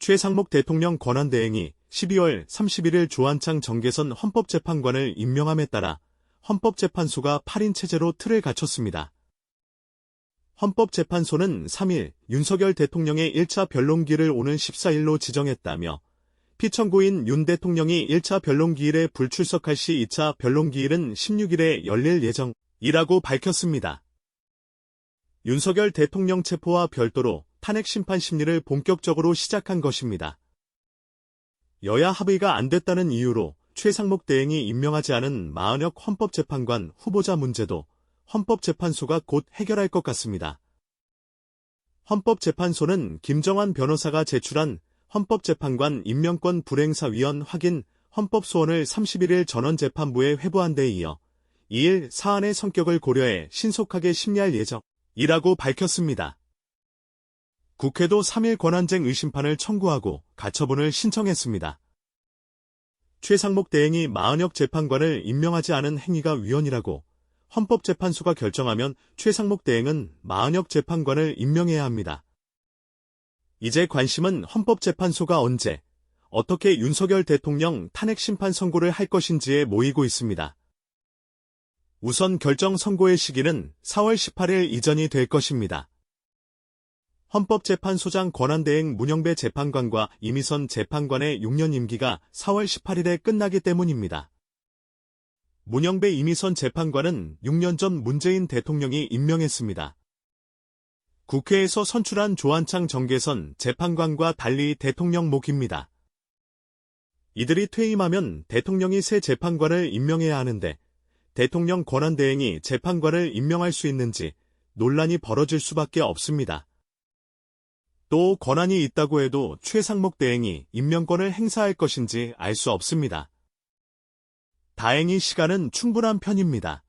최상목 대통령 권한대행이 12월 31일 조한창 정계선 헌법재판관을 임명함에 따라 헌법재판소가 8인 체제로 틀을 갖췄습니다. 헌법재판소는 3일 윤석열 대통령의 1차 변론기일을 오는 14일로 지정했다며 피청구인 윤 대통령이 1차 변론기일에 불출석할 시 2차 변론기일은 16일에 열릴 예정이라고 밝혔습니다. 윤석열 대통령 체포와 별도로 탄핵 심판 심리를 본격적으로 시작한 것입니다. 여야 합의가 안 됐다는 이유로 최상목 대행이 임명하지 않은 마은혁 헌법재판관 후보자 문제도 헌법재판소가 곧 해결할 것 같습니다. 헌법재판소는 김정환 변호사가 제출한 헌법재판관 임명권 불행사 위헌 확인 헌법소원을 31일 전원재판부에 회부한 데 이어 2일 사안의 성격을 고려해 신속하게 심리할 예정이라고 밝혔습니다. 국회도 3일 권한쟁 의심판을 청구하고 가처분을 신청했습니다. 최상목 대행이 마은혁 재판관을 임명하지 않은 행위가 위헌이라고 헌법재판소가 결정하면 최상목 대행은 마은혁 재판관을 임명해야 합니다. 이제 관심은 헌법재판소가 언제, 어떻게 윤석열 대통령 탄핵 심판 선고를 할 것인지에 모이고 있습니다. 우선 결정 선고의 시기는 4월 18일 이전이 될 것입니다. 헌법재판소장 권한대행 문영배 재판관과 이미선 재판관의 6년 임기가 4월 18일에 끝나기 때문입니다. 문영배 이미선 재판관은 6년 전 문재인 대통령이 임명했습니다. 국회에서 선출한 조한창 정계선 재판관과 달리 대통령 목입니다. 이들이 퇴임하면 대통령이 새 재판관을 임명해야 하는데 대통령 권한대행이 재판관을 임명할 수 있는지 논란이 벌어질 수밖에 없습니다. 또 권한이 있다고 해도 최상목 대행이 임명권을 행사할 것인지 알 수 없습니다. 다행히 시간은 충분한 편입니다.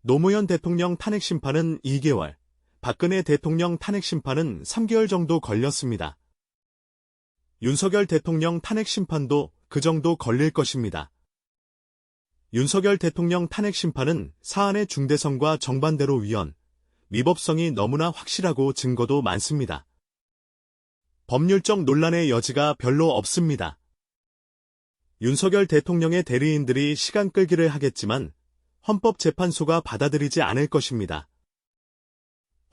노무현 대통령 탄핵 심판은 2개월, 박근혜 대통령 탄핵 심판은 3개월 정도 걸렸습니다. 윤석열 대통령 탄핵 심판도 그 정도 걸릴 것입니다. 윤석열 대통령 탄핵 심판은 사안의 중대성과 정반대로 위헌, 위법성이 너무나 확실하고 증거도 많습니다. 법률적 논란의 여지가 별로 없습니다. 윤석열 대통령의 대리인들이 시간 끌기를 하겠지만 헌법재판소가 받아들이지 않을 것입니다.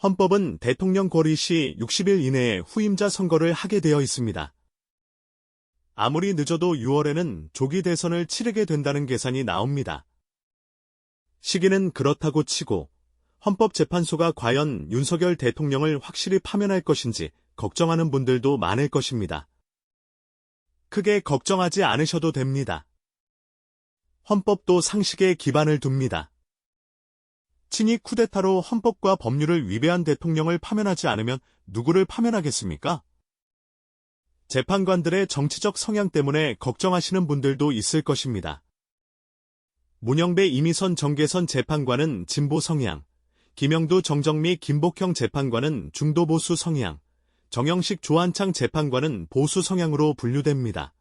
헌법은 대통령 고리 시 60일 이내에 후임자 선거를 하게 되어 있습니다. 아무리 늦어도 6월에는 조기 대선을 치르게 된다는 계산이 나옵니다. 시기는 그렇다고 치고 헌법재판소가 과연 윤석열 대통령을 확실히 파면할 것인지 걱정하는 분들도 많을 것입니다. 크게 걱정하지 않으셔도 됩니다. 헌법도 상식에 기반을 둡니다. 친이 쿠데타로 헌법과 법률을 위배한 대통령을 파면하지 않으면 누구를 파면하겠습니까? 재판관들의 정치적 성향 때문에 걱정하시는 분들도 있을 것입니다. 문영배 이미선 정계선 재판관은 진보 성향, 김영두 정정미 김복형 재판관은 중도보수 성향, 정영식 조한창 재판관은 보수 성향으로 분류됩니다.